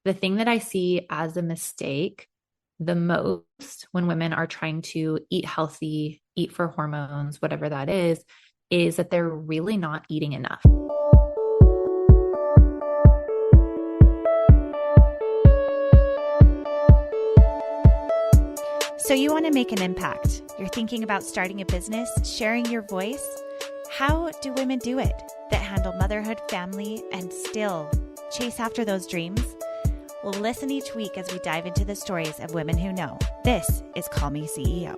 the thing that I see as a mistake the most when women are trying to eat healthy, eat for hormones, whatever that is that they're really not eating enough. So you want to make an impact. You're thinking about starting a business, sharing your voice. How do women do it that handle motherhood, family, and still chase after those dreams? Well, listen each week as we dive into the stories of women who know. This is Call Me CEO.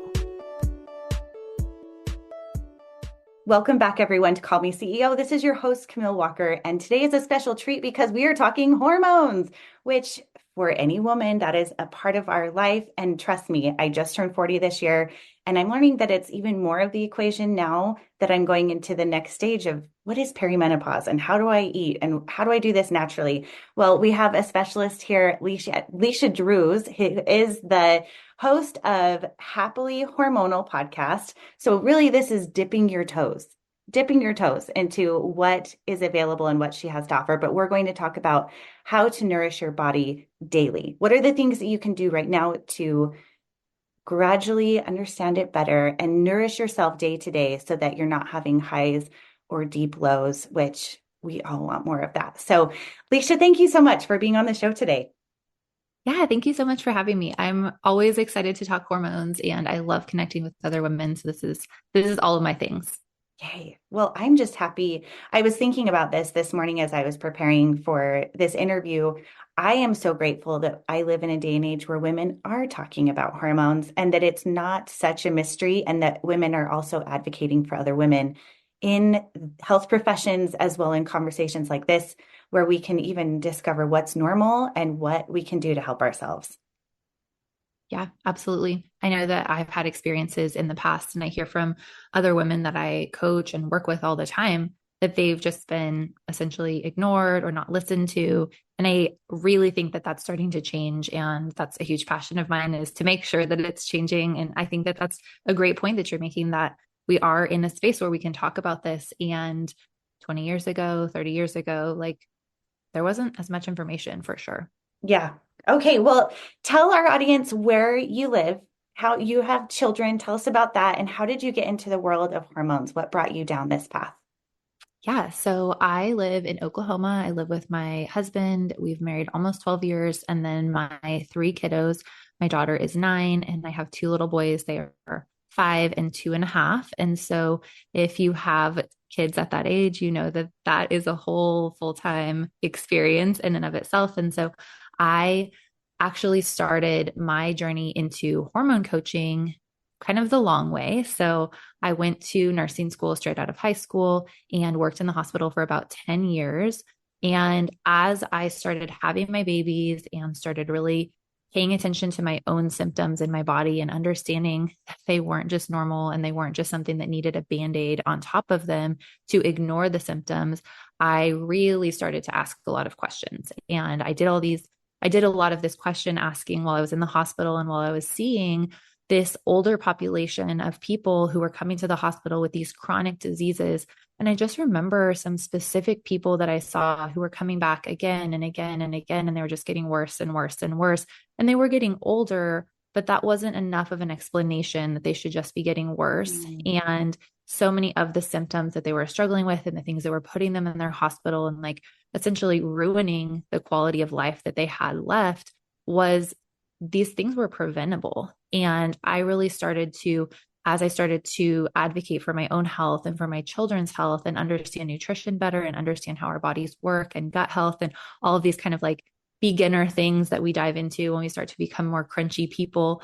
Welcome back, everyone, to Call Me CEO. This is your host, Camille Walker, and today is a special treat because we are talking hormones, which for any woman, that is a part of our life. And trust me, I just turned 40 this year, and I'm learning that it's even more of the equation now that I'm going into the next stage of what is perimenopause and how do I eat and how do I do this naturally? Well, we have a specialist here, Alicia Drews, who is the host of Happily Hormonal Podcast. So really, this is dipping your toes into what is available and what she has to offer. But we're going to talk about how to nourish your body daily. What are the things that you can do right now to gradually understand it better and nourish yourself day to day so that you're not having highs or deep lows, which we all want more of that. So, Leisha, thank you so much for being on the show today. Yeah, thank you so much for having me. I'm always excited to talk hormones and I love connecting with other women. So this is all of my things. Yay. Well, I'm just happy. I was thinking about this morning as I was preparing for this interview. I am so grateful that I live in a day and age where women are talking about hormones and that it's not such a mystery and that women are also advocating for other women in health professions as well in conversations like this, where we can even discover what's normal and what we can do to help ourselves. Yeah, absolutely. I know that I've had experiences in the past and I hear from other women that I coach and work with all the time that they've just been essentially ignored or not listened to. And I really think that that's starting to change. And that's a huge passion of mine, is to make sure that it's changing. And I think that that's a great point that you're making, that we are in a space where we can talk about this. And 20 years ago, 30 years ago, like there wasn't as much information for sure. Yeah. Okay. Well, tell our audience where you live, how you have children. Tell us about that. And how did you get into the world of hormones? What brought you down this path? Yeah. So I live in Oklahoma. I live with my husband. We've married almost 12 years. And then my 3 kiddos, my daughter is 9 and I have 2 little boys. They are 5 and 2.5. And so if you have kids at that age, you know that that is a whole full-time experience in and of itself. And so I actually started my journey into hormone coaching kind of the long way. So I went to nursing school straight out of high school and worked in the hospital for about 10 years. And as I started having my babies and started really paying attention to my own symptoms in my body and understanding that they weren't just normal and they weren't just something that needed a Band-Aid on top of them to ignore the symptoms, I really started to ask a lot of questions. And I did a lot of this question asking while I was in the hospital and while I was seeing this older population of people who were coming to the hospital with these chronic diseases. And I just remember some specific people that I saw who were coming back again and again and again, and they were just getting worse and worse and worse. And they were getting older, but that wasn't enough of an explanation that they should just be getting worse. And so many of the symptoms that they were struggling with and the things that were putting them in their hospital and like essentially ruining the quality of life that they had left, was these things were preventable. And I really started to, as I started to advocate for my own health and for my children's health and understand nutrition better and understand how our bodies work and gut health and all of these kind of like beginner things that we dive into when we start to become more crunchy people,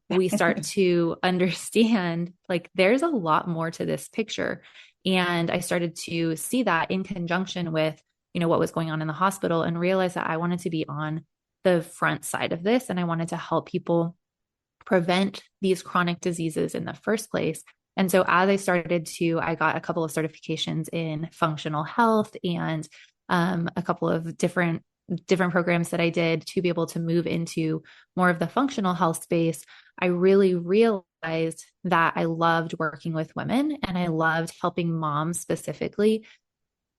we start to understand like there's a lot more to this picture. And I started to see that in conjunction with, what was going on in the hospital and realize that I wanted to be on the front side of this. And I wanted to help people prevent these chronic diseases in the first place. And so as I got a couple of certifications in functional health and a couple of different programs that I did to be able to move into more of the functional health space, I really realized that I loved working with women and I loved helping moms specifically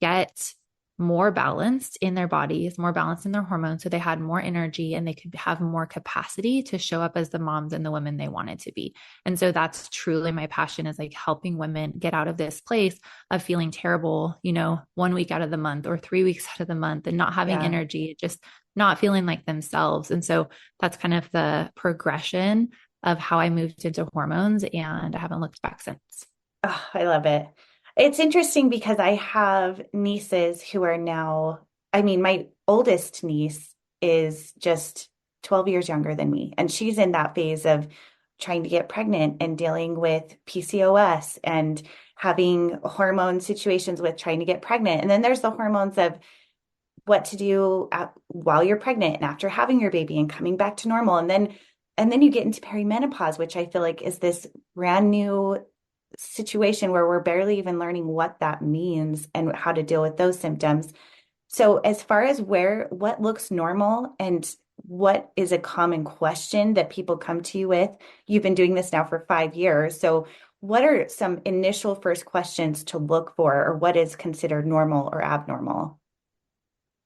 get more balanced in their bodies, more balanced in their hormones. So they had more energy and they could have more capacity to show up as the moms and the women they wanted to be. And so that's truly my passion, is like helping women get out of this place of feeling terrible, 1 week out of the month or 3 weeks out of the month and not having energy, just not feeling like themselves. And so that's kind of the progression of how I moved into hormones, and I haven't looked back since. Oh, I love it. It's interesting because I have nieces who are now, my oldest niece is just 12 years younger than me, and she's in that phase of trying to get pregnant and dealing with PCOS and having hormone situations with trying to get pregnant. And then there's the hormones of what to do while you're pregnant and after having your baby and coming back to normal. And then you get into perimenopause, which I feel like is this brand new situation where we're barely even learning what that means and how to deal with those symptoms. So as far as what looks normal and what is a common question that people come to you with, you've been doing this now for 5 years. So what are some initial first questions to look for, or what is considered normal or abnormal?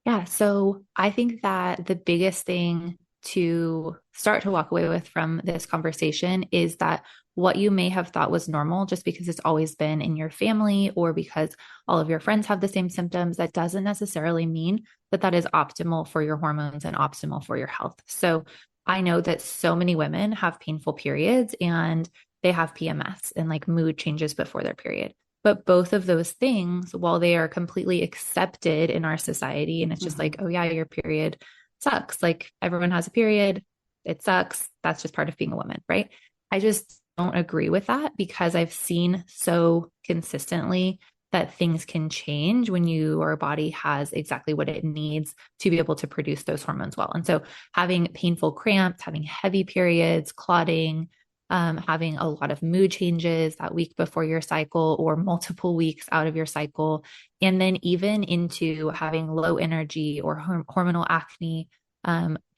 Yeah. So I think that the biggest thing to start to walk away with from this conversation is that what you may have thought was normal just because it's always been in your family or because all of your friends have the same symptoms, that doesn't necessarily mean that that is optimal for your hormones and optimal for your health. So I know that so many women have painful periods and they have PMS and like mood changes before their period. But both of those things, while they are completely accepted in our society, and it's just like, oh yeah, your period sucks. Like everyone has a period. It sucks. That's just part of being a woman, right? I just don't agree with that, because I've seen so consistently that things can change when your body has exactly what it needs to be able to produce those hormones well. And so having painful cramps, having heavy periods, clotting, having a lot of mood changes that week before your cycle or multiple weeks out of your cycle, and then even into having low energy or hormonal acne,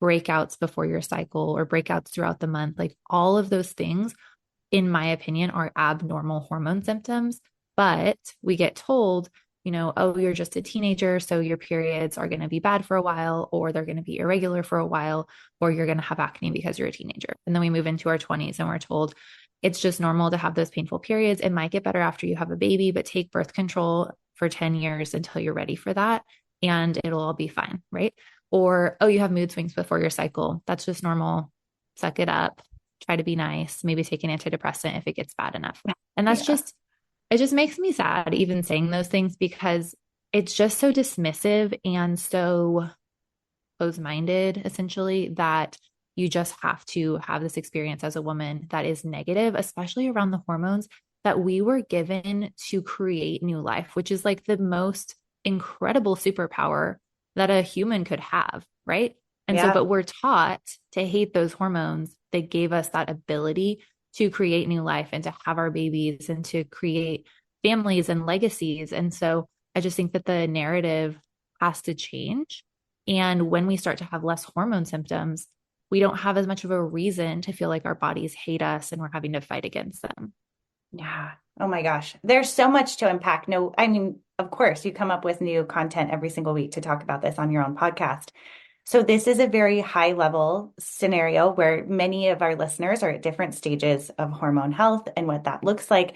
breakouts before your cycle or breakouts throughout the month, like all of those things, in my opinion, are abnormal hormone symptoms. But we get told, oh, you're just a teenager, so your periods are going to be bad for a while, or they're going to be irregular for a while, or you're going to have acne because you're a teenager. And then we move into our 20s and we're told it's just normal to have those painful periods. It might get better after you have a baby, but take birth control for 10 years until you're ready for that, and it'll all be fine, right? Or, oh, you have mood swings before your cycle. That's just normal. Suck it up. Try to be nice. Maybe take an antidepressant if it gets bad enough. And that's it just makes me sad even saying those things, because it's just so dismissive and so closed-minded, essentially, that you just have to have this experience as a woman that is negative, especially around the hormones that we were given to create new life, which is like the most incredible superpower that a human could have, right? And so, but we're taught to hate those hormones that gave us that ability to create new life and to have our babies and to create families and legacies. And so I just think that the narrative has to change. And when we start to have less hormone symptoms, we don't have as much of a reason to feel like our bodies hate us and we're having to fight against them. Yeah. Oh my gosh. There's so much to unpack. No, of course, you come up with new content every single week to talk about this on your own podcast. So this is a very high level scenario where many of our listeners are at different stages of hormone health and what that looks like.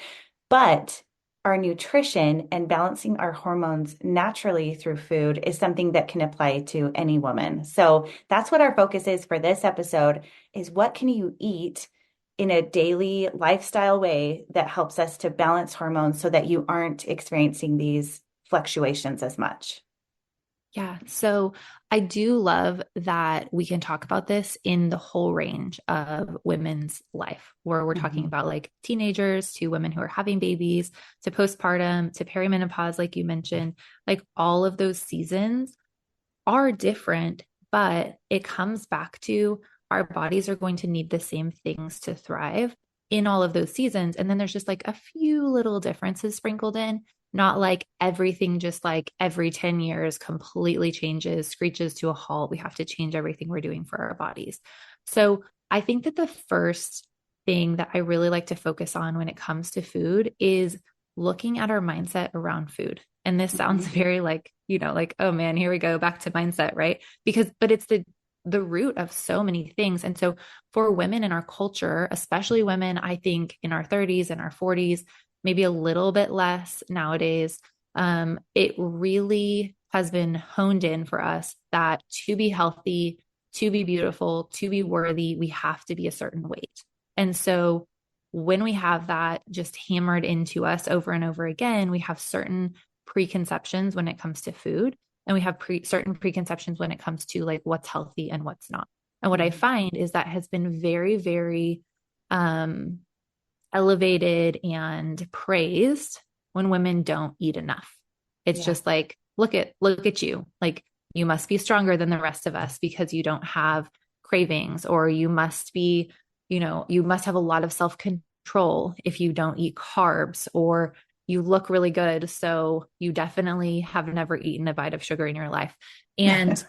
But our nutrition and balancing our hormones naturally through food is something that can apply to any woman. So that's what our focus is for this episode, is what can you eat in a daily lifestyle way that helps us to balance hormones so that you aren't experiencing these fluctuations as much. Yeah. So I do love that we can talk about this in the whole range of women's life, where we're talking about like teenagers to women who are having babies to postpartum to perimenopause, like you mentioned. Like all of those seasons are different, but it comes back to our bodies are going to need the same things to thrive in all of those seasons. And then there's just like a few little differences sprinkled in. Not like everything just like every 10 years completely changes, screeches to a halt. We have to change everything we're doing for our bodies. So I think that the first thing that I really like to focus on when it comes to food is looking at our mindset around food. And this sounds very like, like, oh man, here we go back to mindset, right? But it's the root of so many things. And so for women in our culture, especially women, I think in our 30s and our 40s, maybe a little bit less nowadays, it really has been honed in for us that to be healthy, to be beautiful, to be worthy, we have to be a certain weight. And so when we have that just hammered into us over and over again, we have certain preconceptions when it comes to food, and we have certain preconceptions when it comes to like what's healthy and what's not. And what I find is that has been very, very elevated and praised when women don't eat enough. It's just like, look at you. Like, you must be stronger than the rest of us because you don't have cravings, or you must be, you must have a lot of self-control if you don't eat carbs, or you look really good, so you definitely have never eaten a bite of sugar in your life. And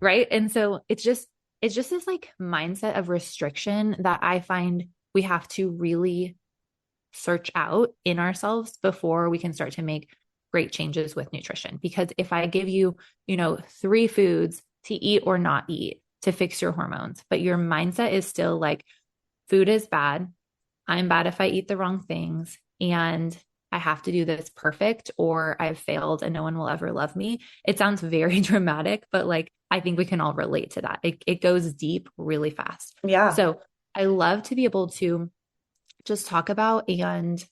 right. And so it's just this like mindset of restriction that I find we have to really search out in ourselves before we can start to make great changes with nutrition. Because if I give you, 3 foods to eat or not eat to fix your hormones, but your mindset is still like, food is bad, I'm bad if I eat the wrong things, and I have to do this perfect, or I've failed and no one will ever love me. It sounds very dramatic, but like, I think we can all relate to that. It goes deep really fast. Yeah. So I love to be able to just talk about and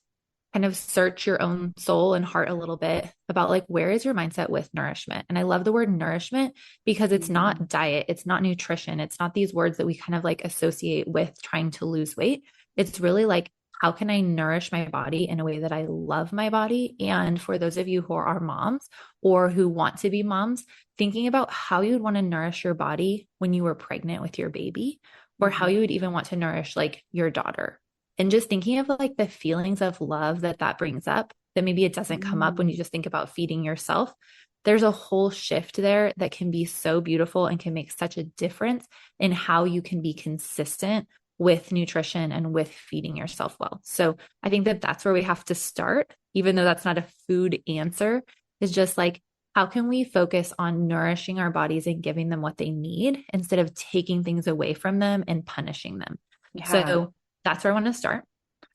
kind of search your own soul and heart a little bit about like, where is your mindset with nourishment? And I love the word nourishment because it's not diet, it's not nutrition, it's not these words that we kind of like associate with trying to lose weight. It's really like, how can I nourish my body in a way that I love my body? And for those of you who are moms or who want to be moms, thinking about how you would want to nourish your body when you were pregnant with your baby, or how you would even want to nourish like your daughter. And just thinking of like the feelings of love that brings up, that maybe it doesn't come up when you just think about feeding yourself. There's a whole shift there that can be so beautiful and can make such a difference in how you can be consistent with nutrition and with feeding yourself well. So I think that that's where we have to start, even though that's not a food answer, is just like, how can we focus on nourishing our bodies and giving them what they need instead of taking things away from them and punishing them? Yeah. So that's where I want to start.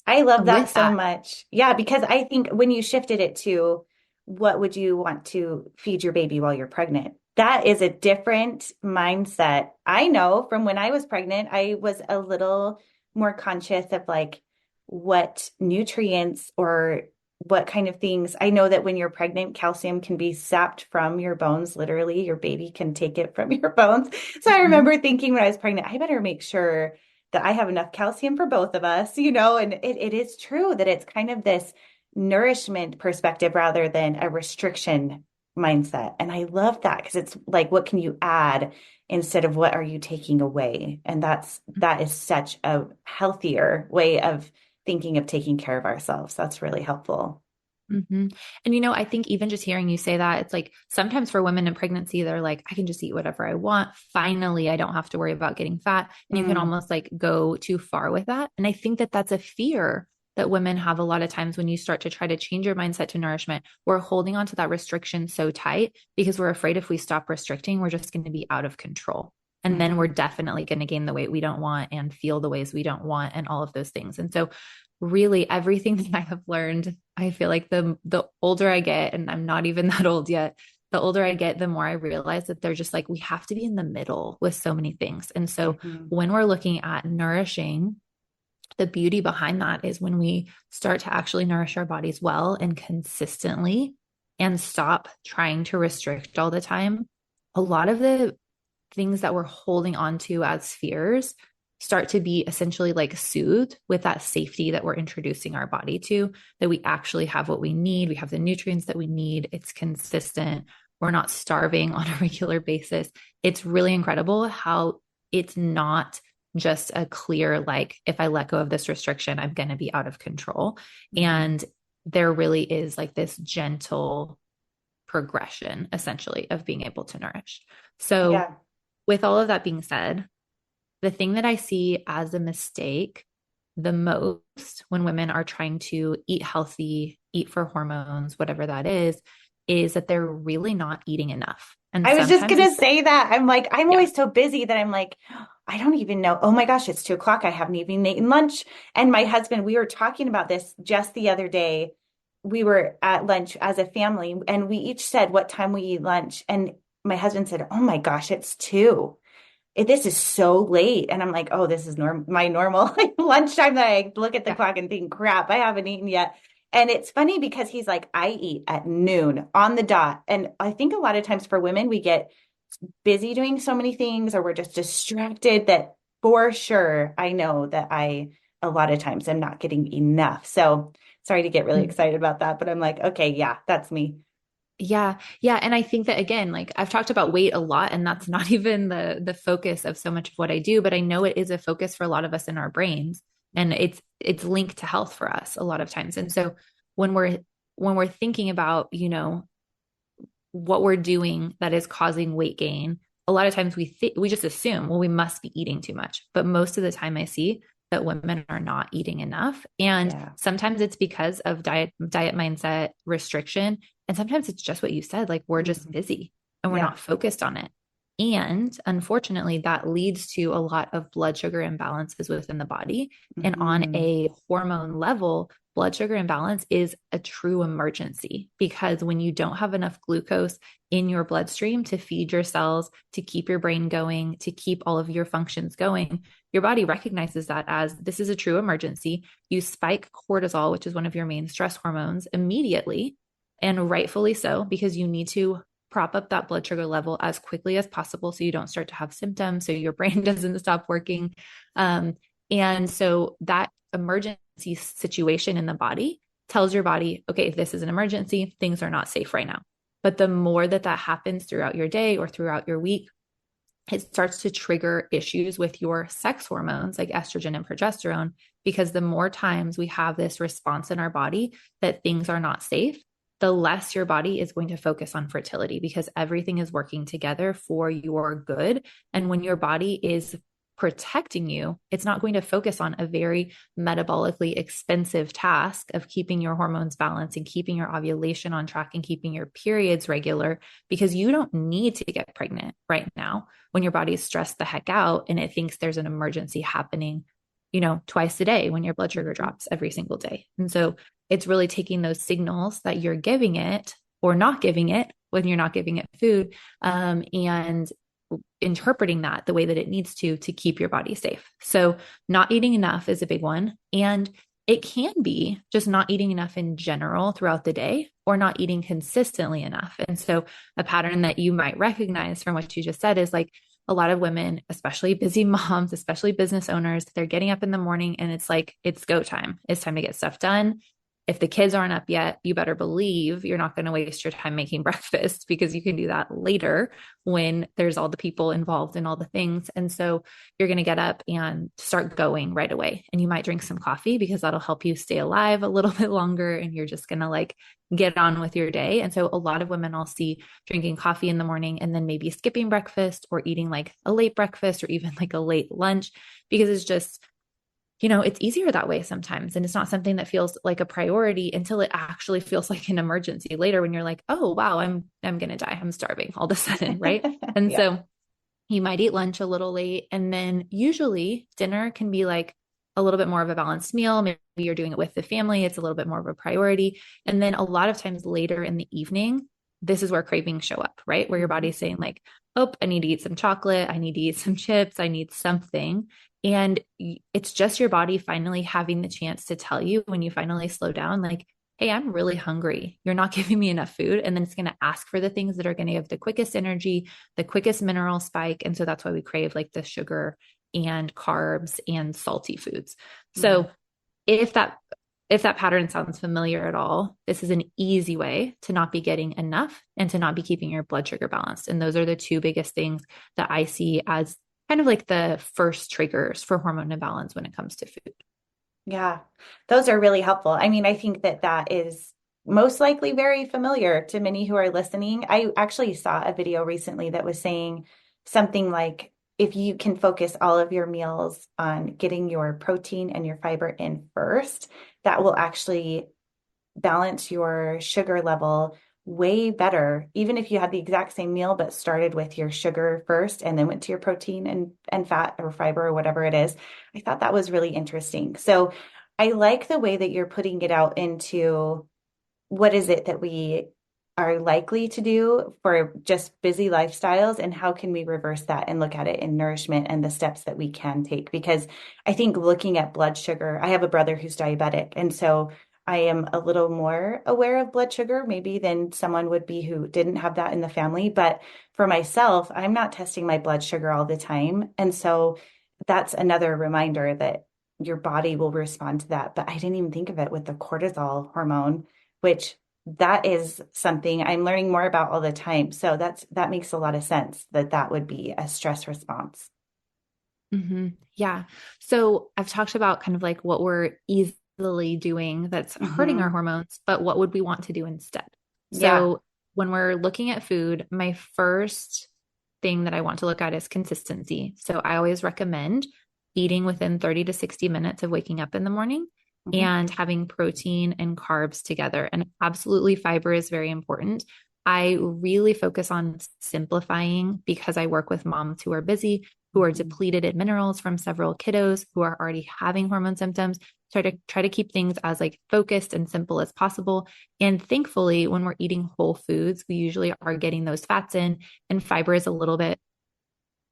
I love that so much. Yeah, because I think when you shifted it to what would you want to feed your baby while you're pregnant, that is a different mindset. I know from when I was pregnant, I was a little more conscious of like what nutrients or what kind of things. I know that when you're pregnant, calcium can be sapped from your bones. Literally, your baby can take it from your bones. So I remember thinking when I was pregnant, I better make sure that I have enough calcium for both of us, and it is true that it's kind of this nourishment perspective rather than a restriction mindset. And I love that because it's like, what can you add instead of what are you taking away? And that is such a healthier way of thinking of taking care of ourselves. That's really helpful. Mm-hmm. And, I think even just hearing you say that, it's like sometimes for women in pregnancy, they're like, I can just eat whatever I want. Finally, I don't have to worry about getting fat. And you can almost like go too far with that. And I think that that's a fear that women have a lot of times when you start to try to change your mindset to nourishment. We're holding on to that restriction so tight because we're afraid if we stop restricting, we're just going to be out of control. And then we're definitely going to gain the weight we don't want and feel the ways we don't want and all of those things. And so really everything that I have learned, I feel like the older I get, and I'm not even that old yet, the older I get, the more I realize that they're just like, we have to be in the middle with so many things. And so when we're looking at nourishing, the beauty behind that is when we start to actually nourish our bodies well and consistently and stop trying to restrict all the time, a lot of the things that we're holding on to as fears start to be essentially like soothed with that safety that we're introducing our body to, that we actually have what we need. We have the nutrients that we need. It's consistent. We're not starving on a regular basis. It's really incredible how it's not just a clear, like, if I let go of this restriction, I'm going to be out of control. And there really is like this gentle progression essentially of being able to nourish. So with all of that being said, the thing that I see as a mistake the most when women are trying to eat healthy eat for hormones, whatever that is that they're really not eating enough. And I was just sometimes going to say that. I'm like, I'm yeah, always so busy that I'm like, I don't even know. Oh my gosh, it's 2 o'clock. I haven't even eaten lunch. And my husband, we were talking about this just the other day. We were at lunch as a family and we each said what time we eat lunch. And my husband said, oh my gosh, it's 2. This is so late. And I'm like, oh, this is my normal lunchtime that I look at the yeah, clock and think, crap, I haven't eaten yet. And it's funny because he's like, I eat at noon on the dot. And I think a lot of times for women, we get busy doing so many things or we're just distracted that for sure, I know that a lot of times am not getting enough. So sorry to get really excited about that, but I'm like, okay, yeah, that's me. yeah, yeah. And I think that again, like I've talked about weight a lot, and that's not even the focus of so much of what I do, but I know it is a focus for a lot of us in our brains, and it's linked to health for us a lot of times. And so when we're thinking about, what we're doing that is causing weight gain, a lot of times we just assume, well, we must be eating too much. But most of the time I see that women are not eating enough. And Yeah. sometimes it's because of diet mindset restriction. And sometimes it's just what you said, like we're just busy and we're Yeah. not focused on it. And unfortunately, that leads to a lot of blood sugar imbalances within the body. And on Mhm. a hormone level, blood sugar imbalance is a true emergency because when you don't have enough glucose in your bloodstream to feed your cells, to keep your brain going, to keep all of your functions going, your body recognizes that as this is a true emergency. You spike cortisol, which is one of your main stress hormones, immediately, and rightfully so, because you need to prop up that blood sugar level as quickly as possible so you don't start to have symptoms, so your brain doesn't stop working. And so that emergency situation in the body tells your body, okay, this is an emergency, things are not safe right now. But the more that happens throughout your day or throughout your week, it starts to trigger issues with your sex hormones like estrogen and progesterone, because the more times we have this response in our body that things are not safe, the less your body is going to focus on fertility because everything is working together for your good. And when your body is protecting you, it's not going to focus on a very metabolically expensive task of keeping your hormones balanced and keeping your ovulation on track and keeping your periods regular, because you don't need to get pregnant right now when your body is stressed the heck out and it thinks there's an emergency happening, twice a day when your blood sugar drops every single day. And so it's really taking those signals that you're giving it or not giving it when you're not giving it food, and interpreting that the way that it needs to keep your body safe. So not eating enough is a big one. And it can be just not eating enough in general throughout the day or not eating consistently enough. And so a pattern that you might recognize from what you just said is like a lot of women, especially busy moms, especially business owners, they're getting up in the morning and it's like, it's go time. It's time to get stuff done. If the kids aren't up yet, you better believe you're not going to waste your time making breakfast because you can do that later when there's all the people involved in all the things. And so you're going to get up and start going right away. And you might drink some coffee because that'll help you stay alive a little bit longer. And you're just going to like get on with your day. And so a lot of women I'll see drinking coffee in the morning and then maybe skipping breakfast or eating like a late breakfast or even like a late lunch because it's just, it's easier that way sometimes. And it's not something that feels like a priority until it actually feels like an emergency later when you're like, oh, wow, I'm going to die. I'm starving all of a sudden. Right. And Yeah. so you might eat lunch a little late. And then usually dinner can be like a little bit more of a balanced meal. Maybe you're doing it with the family. It's a little bit more of a priority. And then a lot of times later in the evening, this is where cravings show up, right? Where your body's saying like, oh, I need to eat some chocolate. I need to eat some chips. I need something. And it's just your body finally having the chance to tell you when you finally slow down, like, hey, I'm really hungry. You're not giving me enough food. And then it's going to ask for the things that are going to give the quickest energy, the quickest mineral spike. And so that's why we crave like the sugar and carbs and salty foods. So if that pattern sounds familiar at all, this is an easy way to not be getting enough and to not be keeping your blood sugar balanced. And those are the two biggest things that I see as kind of like the first triggers for hormone imbalance when it comes to food. Yeah, those are really helpful. I mean, I think that is most likely very familiar to many who are listening. I actually saw a video recently that was saying something like, if you can focus all of your meals on getting your protein and your fiber in first, that will actually balance your sugar level way better, even if you had the exact same meal, but started with your sugar first and then went to your protein and fat or fiber or whatever it is. I thought that was really interesting. So I like the way that you're putting it out into what is it that we are likely to do for just busy lifestyles, and how can we reverse that and look at it in nourishment and the steps that we can take? Because I think looking at blood sugar, I have a brother who's diabetic, and so I am a little more aware of blood sugar maybe than someone would be who didn't have that in the family. But for myself, I'm not testing my blood sugar all the time. And so that's another reminder that your body will respond to that. But I didn't even think of it with the cortisol hormone, which that is something I'm learning more about all the time. So that makes a lot of sense that that would be a stress response. Mm-hmm. Yeah. So I've talked about kind of like what we're easily doing that's hurting our hormones, but what would we want to do instead? So when we're looking at food, my first thing that I want to look at is consistency. So I always recommend eating within 30 to 60 minutes of waking up in the morning and having protein and carbs together. And absolutely, fiber is very important. I really focus on simplifying because I work with moms who are busy, who are depleted in minerals from several kiddos, who are already having hormone symptoms. Try to keep things as like focused and simple as possible. And thankfully, when we're eating whole foods, we usually are getting those fats in, and fiber is a little bit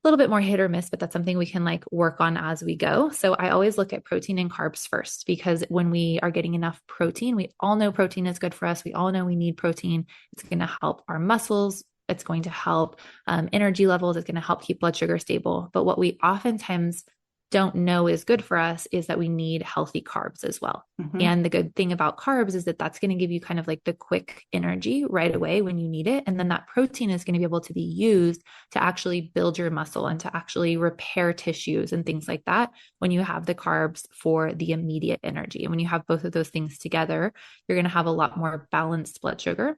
more hit or miss, but that's something we can like work on as we go. So I always look at protein and carbs first, because when we are getting enough protein, we all know protein is good for us. We all know we need protein. It's going to help our muscles. It's going to help energy levels. It's going to help keep blood sugar stable. But what we oftentimes don't know is good for us is that we need healthy carbs as well. And the good thing about carbs is that that's going to give you kind of like the quick energy right away when you need it. And then that protein is going to be able to be used to actually build your muscle and to actually repair tissues and things like that when you have the carbs for the immediate energy. And when you have both of those things together, you're going to have a lot more balanced blood sugar.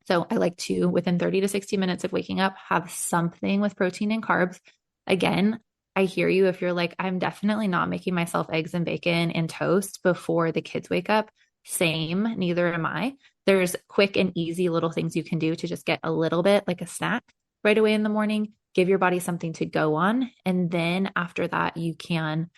So I like to, within 30 to 60 minutes of waking up, have something with protein and carbs. Again, I hear you if you're like, I'm definitely not making myself eggs and bacon and toast before the kids wake up. Same, neither am I. There's quick and easy little things you can do to just get a little bit like a snack right away in the morning, give your body something to go on. And then after that, you can,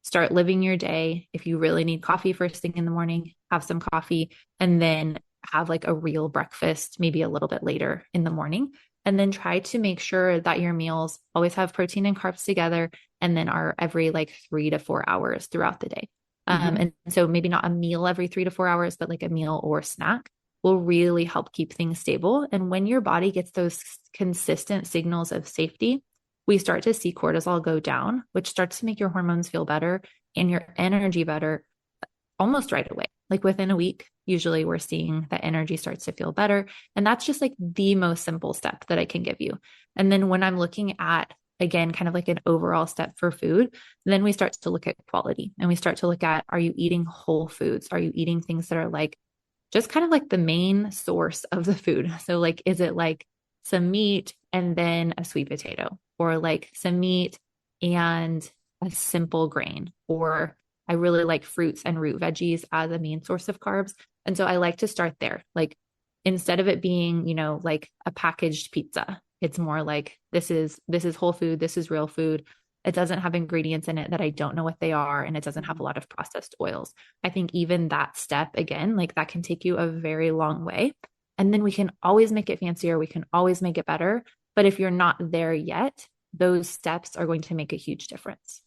start living your day. If you really need coffee first thing in the morning, have some coffee, and then have like a real breakfast, maybe a little bit later in the morning. And then try to make sure that your meals always have protein and carbs together, and then are every like 3 to 4 hours throughout the day. And so maybe not a meal every 3 to 4 hours, but like a meal or snack will really help keep things stable. And when your body gets those consistent signals of safety, we start to see cortisol go down, which starts to make your hormones feel better and your energy better almost right away. Like within a week, usually we're seeing that energy starts to feel better. And that's just like the most simple step that I can give you. And then when I'm looking at, again, kind of like an overall step for food, then we start to look at quality, and we start to look at, are you eating whole foods? Are you eating things that are like, just kind of like the main source of the food? So like, is it like some meat and then a sweet potato, or like some meat and a simple grain, or I really like fruits and root veggies as a main source of carbs. And so I like to start there. Like instead of it being, like a packaged pizza, it's more like, this is whole food. This is real food. It doesn't have ingredients in it that I don't know what they are. And it doesn't have a lot of processed oils. I think even that step, again, like that can take you a very long way. And then we can always make it fancier. We can always make it better. But if you're not there yet, those steps are going to make a huge difference.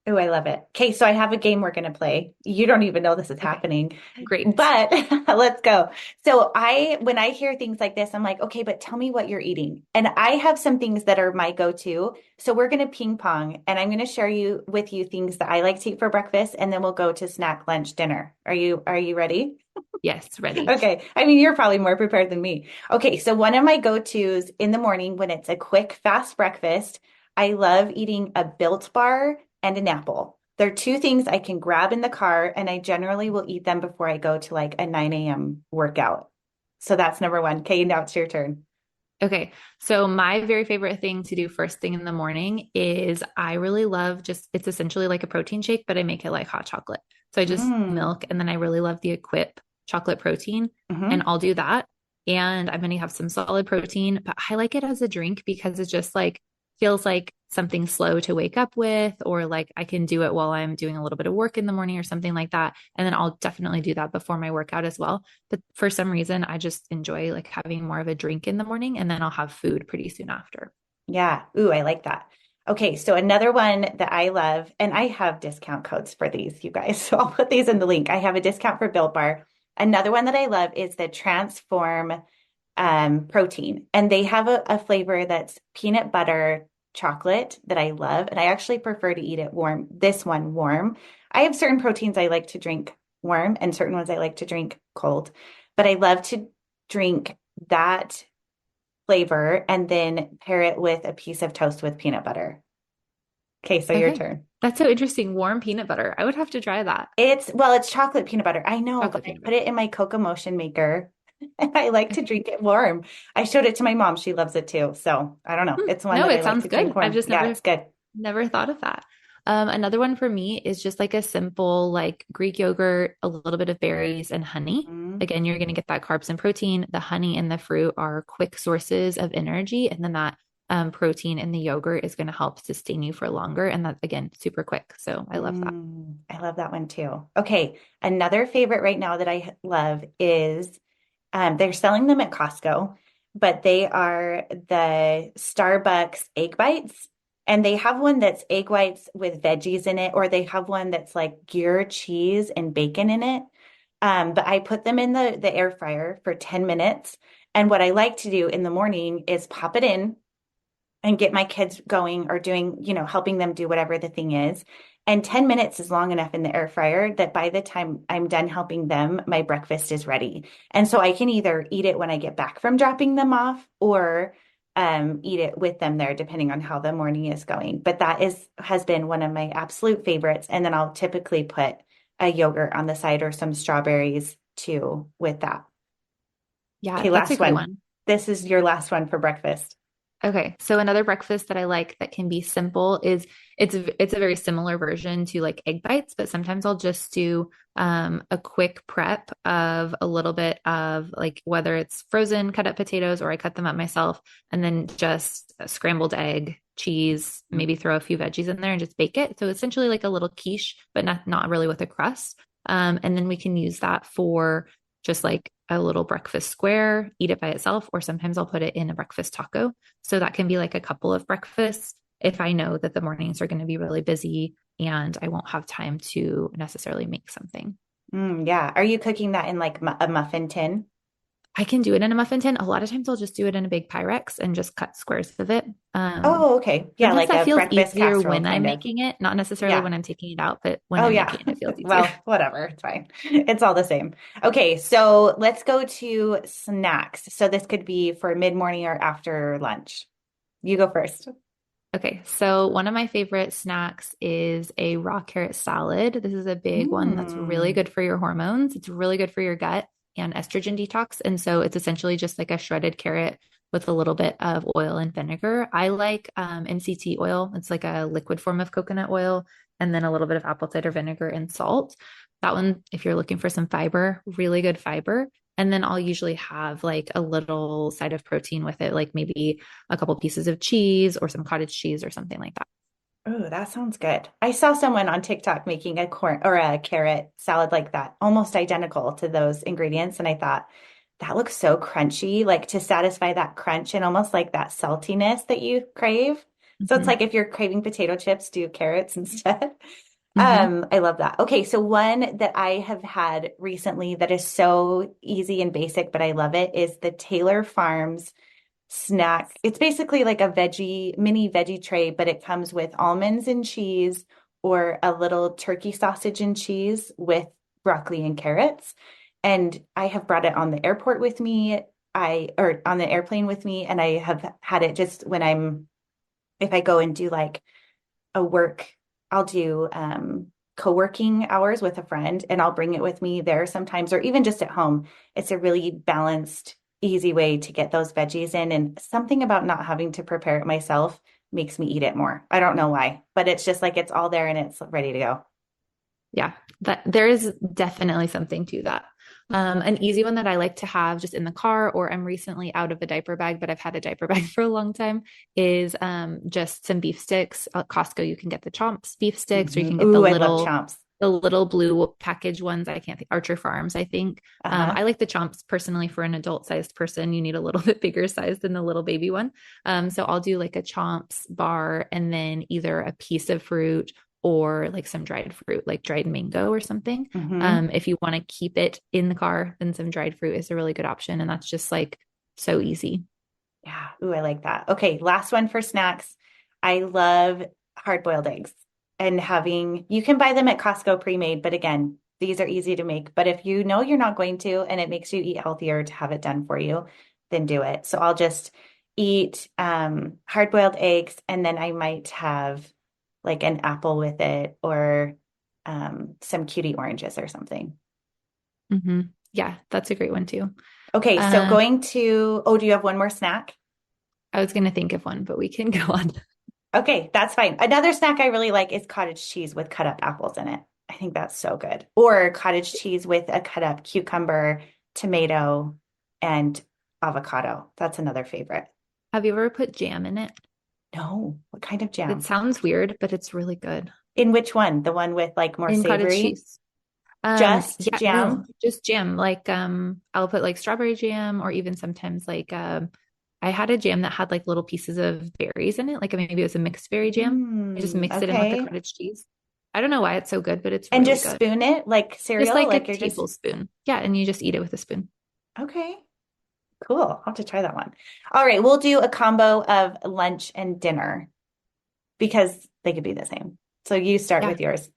Oh, I love it. Okay, so I have a game we're going to play. You don't even know this is happening. Great. But let's go. So when I hear things like this, I'm like, okay, but tell me what you're eating. And I have some things that are my go-to. So we're going to ping pong, and I'm going to share with you things that I like to eat for breakfast, and then we'll go to snack, lunch, dinner. Are you ready? Yes, ready. Okay. I mean, you're probably more prepared than me. Okay, so one of my go-tos in the morning when it's a quick, fast breakfast, I love eating a Built Bar and an apple. They're two things I can grab in the car, and I generally will eat them before I go to like a 9 a.m. workout. So that's number one. Okay, now it's your turn. Okay. So my very favorite thing to do first thing in the morning is I really love it's essentially like a protein shake, but I make it like hot chocolate. So I just milk, and then I really love the Equip chocolate protein, and Mm-hmm. I'll do that. And I'm going to have some solid protein, but I like it as a drink because it just like feels like something slow to wake up with, or like I can do it while I'm doing a little bit of work in the morning or something like that. And then I'll definitely do that before my workout as well. But for some reason, I just enjoy like having more of a drink in the morning, and then I'll have food pretty soon after. Yeah. Ooh, I like that. Okay, so another one that I love, and I have discount codes for these, you guys. So I'll put these in the link. I have a discount for Built Bar. Another one that I love is the Transform protein, and they have a flavor that's peanut butter chocolate that I love, and I actually prefer to eat it warm. This one warm. I have certain proteins I like to drink warm, and certain ones I like to drink cold, but I love to drink that flavor and then pair it with a piece of toast with peanut butter. Okay, so your Okay. turn. That's so interesting. Warm peanut butter. I would have to try that. It's chocolate peanut butter. I know, but Chocolate I peanut put butter. it in my Cocoa Motion maker and I like to Okay. drink it warm. I showed it to my mom. She loves it too. So I don't know. It's one No, that I it like sounds to drink good. I've warm. just Yeah, it's good. never thought of that. Another one for me is just like a simple like Greek yogurt, a little bit of berries and honey. Mhm. Again, you're going to get that carbs and protein. The honey and the fruit are quick sources of energy, and then that protein in the yogurt is going to help sustain you for longer. And that again, super quick. So I love that. I love that one too. Okay, another favorite right now that I love is they're selling them at Costco, but they are the Starbucks egg bites. And they have one that's egg whites with veggies in it, or they have one that's like gyro cheese and bacon in it. But I put them in the air fryer for 10 minutes. And what I like to do in the morning is pop it in and get my kids going or doing, helping them do whatever the thing is. And 10 minutes is long enough in the air fryer that by the time I'm done helping them, my breakfast is ready. And so I can either eat it when I get back from dropping them off or eat it with them there, depending on how the morning is going. But has been one of my absolute favorites. And then I'll typically put a yogurt on the side or some strawberries too with that. Yeah, Okay, that's a last great one. one. This is your last one for breakfast. Okay, so another breakfast that I like that can be simple is it's a very similar version to like egg bites, but sometimes I'll just do a quick prep of a little bit of like whether it's frozen cut up potatoes or I cut them up myself, and then just a scrambled egg, cheese, maybe throw a few veggies in there and just bake it. So essentially like a little quiche, but not really with a crust. And then we can use that for just like a little breakfast square, eat it by itself, or sometimes I'll put it in a breakfast taco. So that can be like a couple of breakfasts if I know that the mornings are going to be really busy and I won't have time to necessarily make something. Yeah. Are you cooking that in like a muffin tin? I can do it in a muffin tin. A lot of times I'll just do it in a big Pyrex and just cut squares of it. Oh, okay. Yeah, Sometimes like that a feels breakfast easier casserole when I'm kind of. making it, not necessarily Yeah. when I'm taking it out, but when Oh, I'm yeah. making it, it feels easier. Well, whatever. It's fine. It's all the same. Okay, so let's go to snacks. So this could be for mid-morning or after lunch. You go first. Okay, so one of my favorite snacks is a raw carrot salad. This is a big one that's really Mm. good for your hormones. It's really good for your gut and estrogen detox. And so it's essentially just like a shredded carrot with a little bit of oil and vinegar. I like MCT oil. It's like a liquid form of coconut oil, and then a little bit of apple cider vinegar and salt. That one, if you're looking for some fiber, really good fiber. And then I'll usually have like a little side of protein with it, like maybe a couple pieces of cheese or some cottage cheese or something like that. Oh, that sounds good. I saw someone on TikTok making a corn or a carrot salad like that, almost identical to those ingredients. And I thought that looks so crunchy, like to satisfy that crunch and almost like that saltiness that you crave. So it's Mm-hmm. like if you're craving potato chips, do carrots instead. Mm-hmm. I love that. Okay, so one that I have had recently that is so easy and basic, but I love it is the Taylor Farms snack. It's basically like a mini veggie tray, but it comes with almonds and cheese or a little turkey sausage and cheese with broccoli and carrots. And I have brought it on the airport with me, or on the airplane with me, and I have had it just if I go and do like a work, I'll do co-working hours with a friend and I'll bring it with me there sometimes, or even just at home. It's a really balanced, easy way to get those veggies in. And something about not having to prepare it myself makes me eat it more. I don't know why, but it's just like it's all there and it's ready to go. Yeah, that there is definitely something to that. An easy one that I like to have just in the car, or I'm recently out of a diaper bag, but I've had a diaper bag for a long time, is just some beef sticks. At Costco, you can get the Chomps beef sticks, or you can get Ooh, I love Chomps. the little blue package ones. I can't think, Archer Farms, I think. Uh-huh. I like the Chomps personally for an adult sized person. You need a little bit bigger size than the little baby one. So I'll do like a Chomps bar and then either a piece of fruit or like some dried fruit, like dried mango or something. If you want to keep it in the car, then some dried fruit is a really good option. And that's just like so easy. Yeah. Ooh, I like that. Okay. Last one for snacks. I love hard-boiled eggs and you can buy them at Costco pre-made, but again, these are easy to make. But if you know you're not going to, and it makes you eat healthier to have it done for you, then do it. So I'll just eat hard-boiled eggs, and then I might have like an apple with it, or some cutie oranges or something. Yeah, that's a great one too. Okay, so do you have one more snack? I was going to think of one, but we can go on. Okay, that's fine. Another snack I really like is cottage cheese with cut up apples in it. I think that's so good. Or cottage cheese with a cut up cucumber, tomato, and avocado. That's another favorite. Have you ever put jam in it? No. What kind of jam? It sounds weird, but it's really good. In which one? The one with like more in savory? Cottage cheese. Just jam? No, just jam. Like I'll put like strawberry jam, or even sometimes like I had a jam that had like little pieces of berries in it. Like maybe it was a mixed berry jam. I just mix it in with the cottage cheese. I don't know why it's so good, but it's really just good. Spoon it like cereal? Just like a tablespoon. Yeah, and you just eat it with a spoon. Okay. Cool. I'll have to try that one. All right. We'll do a combo of lunch and dinner because they could be the same. So you start with yours.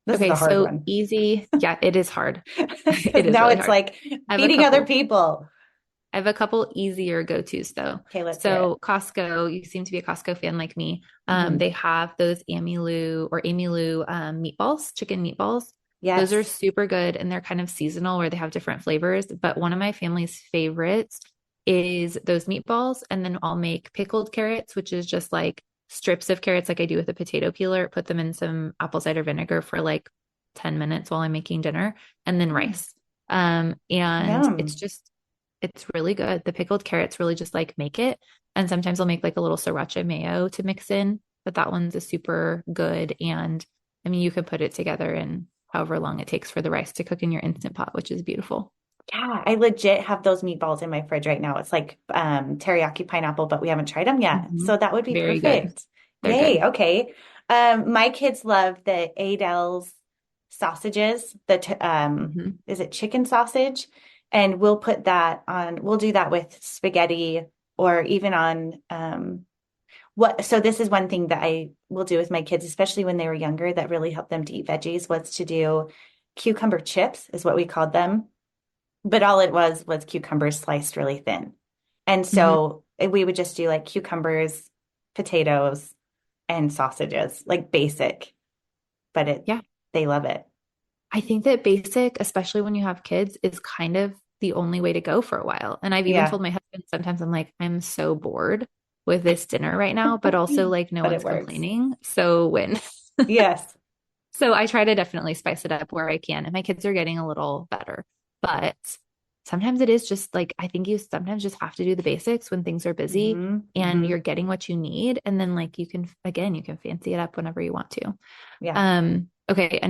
This is a hard one. Easy. Yeah, it is hard. It is now really it's hard. Like feeding other people. I have a couple easier go-tos though. Okay, let's So Costco, you seem to be a Costco fan like me. They have those Amilu meatballs, chicken meatballs. Yes. Those are super good, and they're kind of seasonal where they have different flavors. But one of my family's favorites is those meatballs. And then I'll make pickled carrots, which is just like strips of carrots like I do with a potato peeler, put them in some apple cider vinegar for like 10 minutes while I'm making dinner, and then rice. It's really good. The pickled carrots really just like make it. And sometimes I'll make like a little sriracha mayo to mix in, but that one's a super good. And I mean, you could put it together in however long it takes for the rice to cook in your Instant Pot, which is beautiful. Yeah, I legit have those meatballs in my fridge right now. It's like teriyaki pineapple, but we haven't tried them yet. So that would be very perfect. Yay. Good. Okay. My kids love the Adele's sausages. Is it chicken sausage? And we'll put that on, we'll do that with spaghetti, or even on so this is one thing that I will do with my kids, especially when they were younger, that really helped them to eat veggies, was to do cucumber chips, is what we called them. But all it was cucumbers sliced really thin. And so we would just do like cucumbers, potatoes, and sausages, like basic. But they love it. I think that basic, especially when you have kids, is kind of the only way to go for a while. And I've even told my husband, sometimes I'm like, I'm so bored with this dinner right now, but also like no one's complaining. So win. Yes. So I try to definitely spice it up where I can. And my kids are getting a little better, but sometimes it is just like, I think you sometimes just have to do the basics when things are busy and you're getting what you need. And then like, you can fancy it up whenever you want to. Yeah. Okay.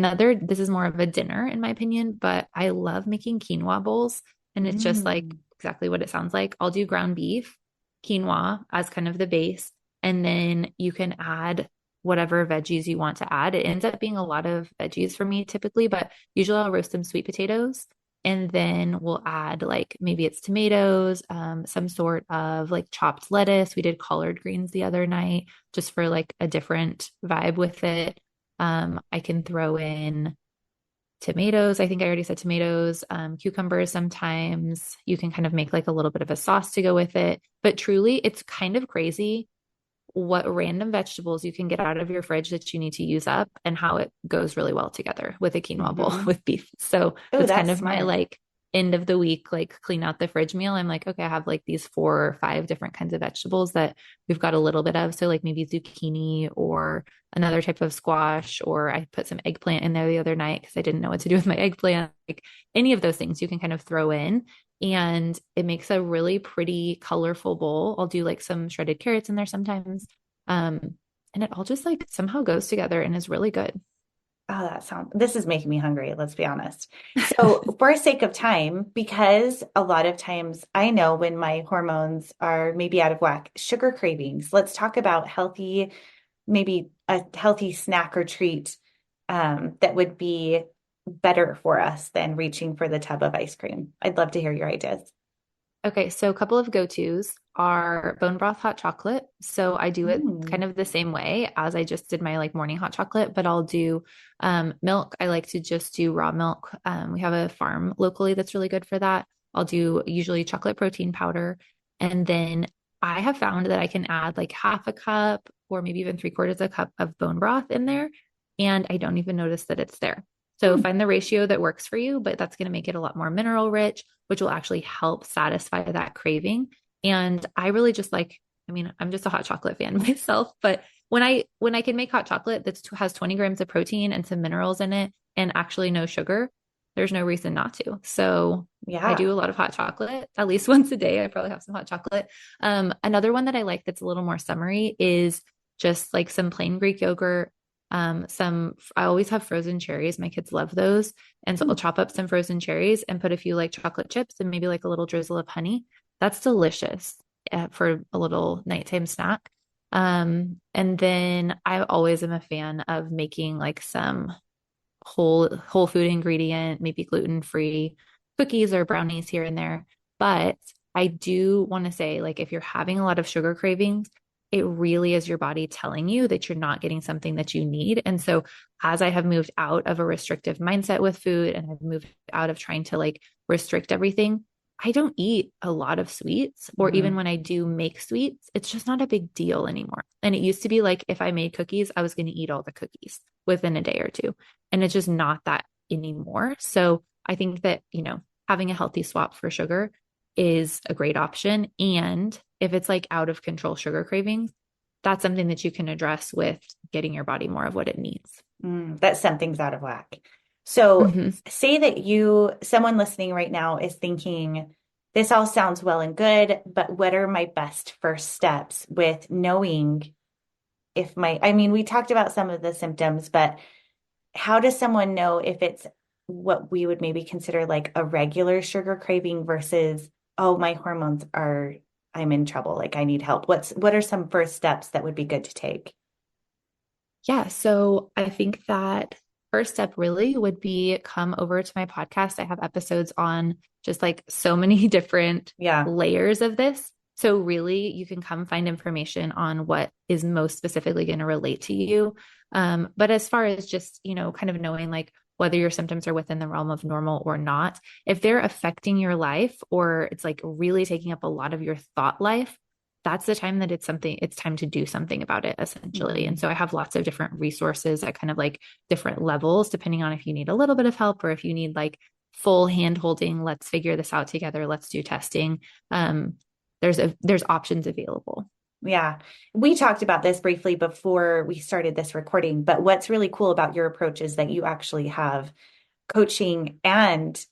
This is more of a dinner in my opinion, but I love making quinoa bowls, and it's just like exactly what it sounds like. I'll do ground beef, quinoa as kind of the base, and then you can add whatever veggies you want to add. It ends up being a lot of veggies for me typically, but usually I'll roast some sweet potatoes, and then we'll add like, maybe it's tomatoes, some sort of like chopped lettuce. We did collard greens the other night just for like a different vibe with it. I can throw in tomatoes. I think I already said tomatoes, cucumbers. Sometimes you can kind of make like a little bit of a sauce to go with it, but truly it's kind of crazy what random vegetables you can get out of your fridge that you need to use up, and how it goes really well together with a quinoa bowl with beef. So that's kind of my like end of the week, like clean out the fridge meal, I'm like, okay, I have like these 4 or 5 different kinds of vegetables that we've got a little bit of. So like maybe zucchini or another type of squash, or I put some eggplant in there the other night because I didn't know what to do with my eggplant. Like any of those things you can kind of throw in, and it makes a really pretty colorful bowl. I'll do like some shredded carrots in there sometimes. And it all just like somehow goes together and is really good. Oh, this is making me hungry, let's be honest. So, for sake of time, because a lot of times I know when my hormones are maybe out of whack, sugar cravings, let's talk about maybe a healthy snack or treat that would be better for us than reaching for the tub of ice cream. I'd love to hear your ideas. Okay, so a couple of go-tos are bone broth hot chocolate. So I do it kind of the same way as I just did my like morning hot chocolate, but I'll do milk. I like to just do raw milk. We have a farm locally that's really good for that. I'll do usually chocolate protein powder. And then I have found that I can add like half a cup or maybe even 3/4 a cup of bone broth in there. And I don't even notice that it's there. So find the ratio that works for you, but that's going to make it a lot more mineral rich, which will actually help satisfy that craving. And I really just like, I mean, I'm just a hot chocolate fan myself, but when I can make hot chocolate that has 20 grams of protein and some minerals in it and actually no sugar, there's no reason not to. So yeah, I do a lot of hot chocolate, at least once a day. I probably have some hot chocolate. Another one that I like that's a little more summery is just like some plain Greek yogurt. I always have frozen cherries. My kids love those. And so I'll chop up some frozen cherries and put a few like chocolate chips and maybe like a little drizzle of honey. That's delicious for a little nighttime snack. And then I always am a fan of making like some whole food ingredient, maybe gluten-free cookies or brownies here and there. But I do want to say, like, if you're having a lot of sugar cravings, it really is your body telling you that you're not getting something that you need. And so as I have moved out of a restrictive mindset with food and I've moved out of trying to like restrict everything, I don't eat a lot of sweets, or even when I do make sweets, it's just not a big deal anymore. And it used to be like, if I made cookies, I was going to eat all the cookies within a day or two. And it's just not that anymore. So I think that, having a healthy swap for sugar is a great option. And if it's like out of control sugar cravings, that's something that you can address with getting your body more of what it needs. That something's out of whack. So say that someone listening right now is thinking, this all sounds well and good, but what are my best first steps with knowing we talked about some of the symptoms, but how does someone know if it's what we would maybe consider like a regular sugar craving versus, oh, my hormones I'm in trouble, like I need help? What are some first steps that would be good to take? Yeah. So I think that first step really would be come over to my podcast. I have episodes on just like so many different layers of this. So really you can come find information on what is most specifically going to relate to you. But as far as just, kind of knowing like whether your symptoms are within the realm of normal or not, if they're affecting your life or it's like really taking up a lot of your thought life, that's the time that it's time to do something about it, essentially. And so I have lots of different resources at kind of like different levels, depending on if you need a little bit of help or if you need like full hand holding, let's figure this out together, let's do testing. There's options available. Yeah. We talked about this briefly before we started this recording, but what's really cool about your approach is that you actually have coaching and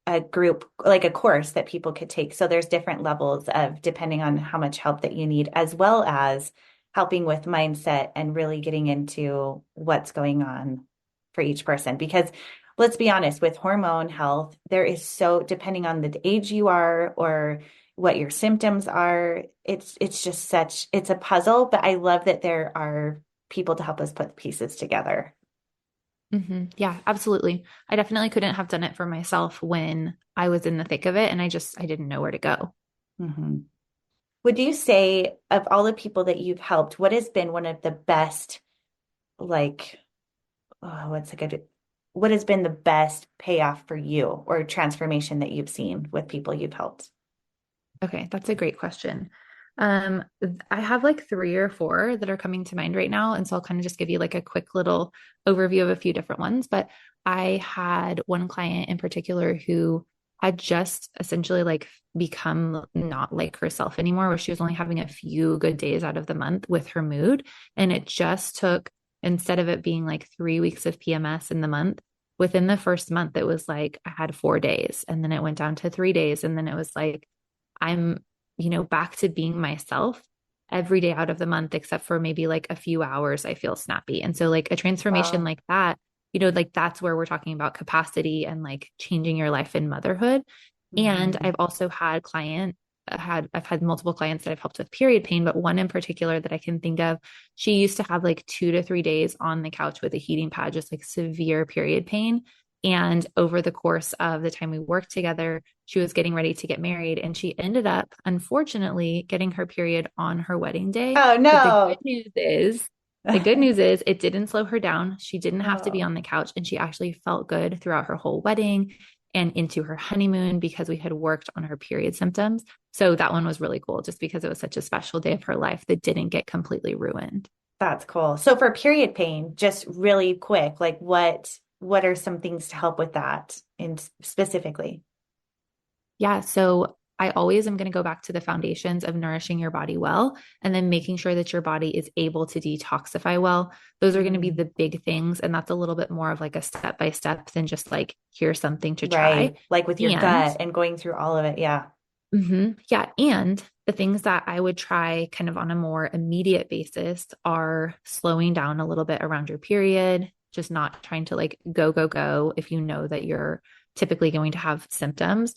a group, like a course that people could take. So there's different levels of depending on how much help that you need, as well as helping with mindset and really getting into what's going on for each person. Because let's be honest, with hormone health, there is depending on the age you are or what your symptoms are, it's a puzzle, but I love that there are people to help us put the pieces together. Yeah, absolutely. I definitely couldn't have done it for myself when I was in the thick of it and I didn't know where to go. Would you say of all the people that you've helped, what has been one of the best, what has been the best payoff for you or transformation that you've seen with people you've helped? Okay, that's a great question. I have like 3 or 4 that are coming to mind right now. And so I'll kind of just give you like a quick little overview of a few different ones. But I had one client in particular who had just essentially like become not like herself anymore, where she was only having a few good days out of the month with her mood. And it just took, instead of it being like 3 weeks of PMS in the month, within the first month, it was like I had 4 days, and then it went down to 3 days. And then it was like, I'm, back to being myself every day out of the month, except for maybe like a few hours, I feel snappy. And so like a transformation Wow. like that, like that's where we're talking about capacity and like changing your life in motherhood. And Mhm. I've also had I've had multiple clients that I've helped with period pain, but one in particular that I can think of, she used to have like 2 to 3 days on the couch with a heating pad, just like severe period pain. And over the course of the time we worked together, she was getting ready to get married, and she ended up, unfortunately, getting her period on her wedding day. Oh But the no. good news is it didn't slow her down. She didn't have to be Oh, on the couch, and she actually felt good throughout her whole wedding and into her honeymoon because we had worked on her period symptoms. So that one was really cool just because it was such a special day of her life that didn't get completely ruined. that's cool. So for period pain, just really quick, like what are some things to help with that in specifically? Yeah. So I always am going to go back to the foundations of nourishing your body well, and then making sure that your body is able to detoxify well. Those are going to be Mm, the big things. And that's a little bit more of like a step by step than just like, here's something to try. right. Like with your And gut and going through all of it. Yeah. yeah. And the things that I would try kind of on a more immediate basis are slowing down a little bit around your period, just not trying to like go, go, go if you know that you're typically going to have symptoms.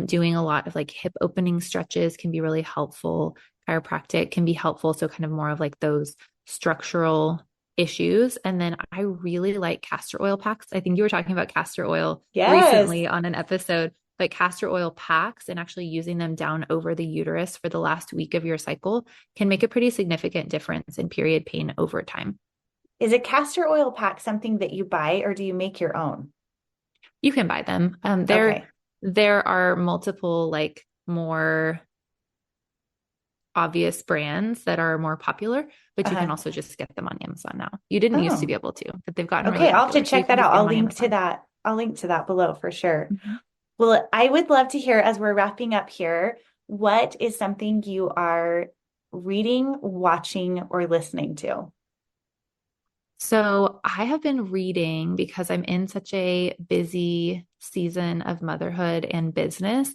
Doing a lot of like hip opening stretches can be really helpful. Chiropractic can be helpful. So, kind of more of like those structural issues. And then I really like castor oil packs. I think you were talking about castor oil Yes. recently on an episode, but castor oil packs and actually using them down over the uterus for the last week of your cycle can make a pretty significant difference in period pain over time. Is a castor oil pack something that you buy or do you make your own? You can buy them. Okay. There are multiple like more obvious brands that are more popular, but you can Uh-huh. also just get them on Amazon now. You didn't used to Oh, be able to, but they've gotten really okay. I'll have to popular. So you check can that just out. get I'll them on link to Amazon. that. I'll link to that below for sure. Mhm. Well, I would love to hear as we're wrapping up here, what is something you are reading, watching, or listening to? So I have been reading because I'm in such a busy season of motherhood and business.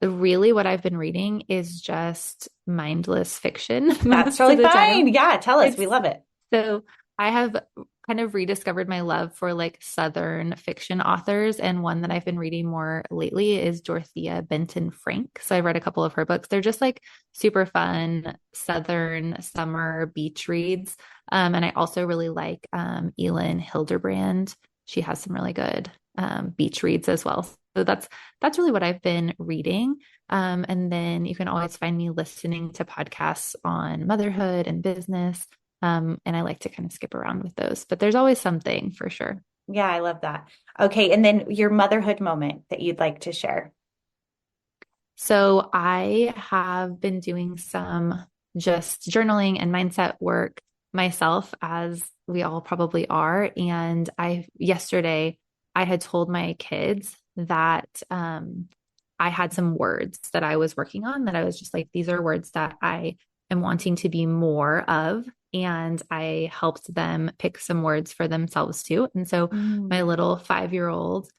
Really, what I've been reading is just mindless fiction That's most of totally the time. fine. Yeah, tell us. We It's love it. so I have kind of rediscovered my love for like Southern fiction authors. And one that I've been reading more lately is Dorothea Benton Frank. So I read a couple of her books. They're just like super fun Southern summer beach reads. And I also really like Elin Hilderbrand. She has some really good beach reads as well. So that's really what I've been reading. And then you can always find me listening to podcasts on motherhood and business. And I like to kind of skip around with those, but there's always something for sure. Yeah, I love that. Okay. And then your motherhood moment that you'd like to share. So I have been doing some just journaling and mindset work myself, as we all probably are. And yesterday I had told my kids that I had some words that I was working on that I was just like, these are words that I am wanting to be more of. And I helped them pick some words for themselves too. And so my Mm. little 5-year-old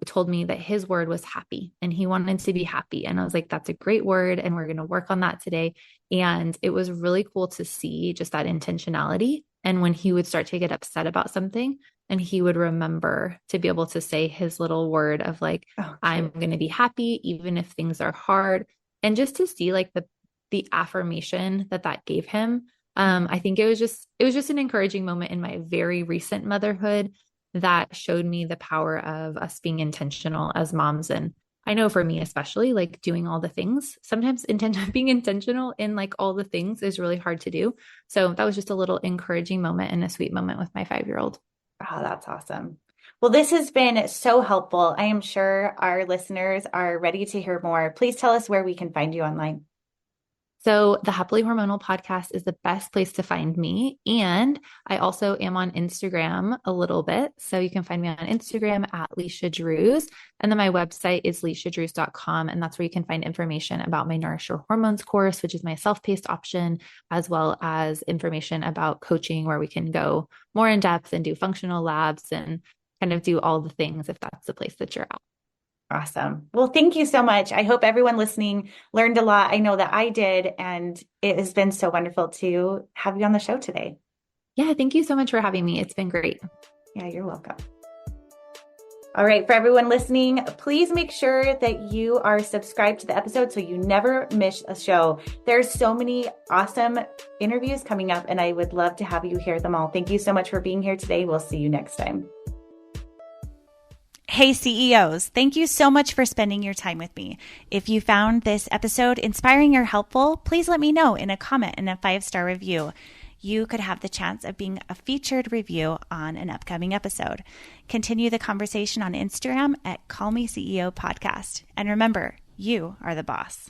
told me that his word was happy and he wanted to be happy. And I was like, that's a great word. And we're going to work on that today. And it was really cool to see just that intentionality. And when he would start to get upset about something, and he would remember to be able to say his little word of like, Oh, I'm cute. going to be happy, even if things are hard. And just to see like the affirmation that that gave him. I think it was just an encouraging moment in my very recent motherhood that showed me the power of us being intentional as moms. And I know for me, especially like doing all the things, sometimes being intentional in like all the things is really hard to do. So that was just a little encouraging moment and a sweet moment with my 5-year-old. Oh, that's awesome. Well, this has been so helpful. I am sure our listeners are ready to hear more. Please tell us where we can find you online. So the Happily Hormonal Podcast is the best place to find me. And I also am on Instagram a little bit. So you can find me on Instagram at Alicia Drews. And then my website is leishadrews.com. And that's where you can find information about my Nourish Your Hormones course, which is my self-paced option, as well as information about coaching where we can go more in depth and do functional labs and kind of do all the things if that's the place that you're at. Awesome. Well, thank you so much. I hope everyone listening learned a lot. I know that I did, and it has been so wonderful to have you on the show today. Yeah, thank you so much for having me. It's been great. Yeah, you're welcome. All right, for everyone listening, please make sure that you are subscribed to the episode so you never miss a show. There's so many awesome interviews coming up, and I would love to have you hear them all. Thank you so much for being here today. We'll see you next time. Hey CEOs, thank you so much for spending your time with me. If you found this episode inspiring or helpful, please let me know in a comment and a 5-star review. You could have the chance of being a featured review on an upcoming episode. Continue the conversation on Instagram at Call Me CEO Podcast. And remember, you are the boss.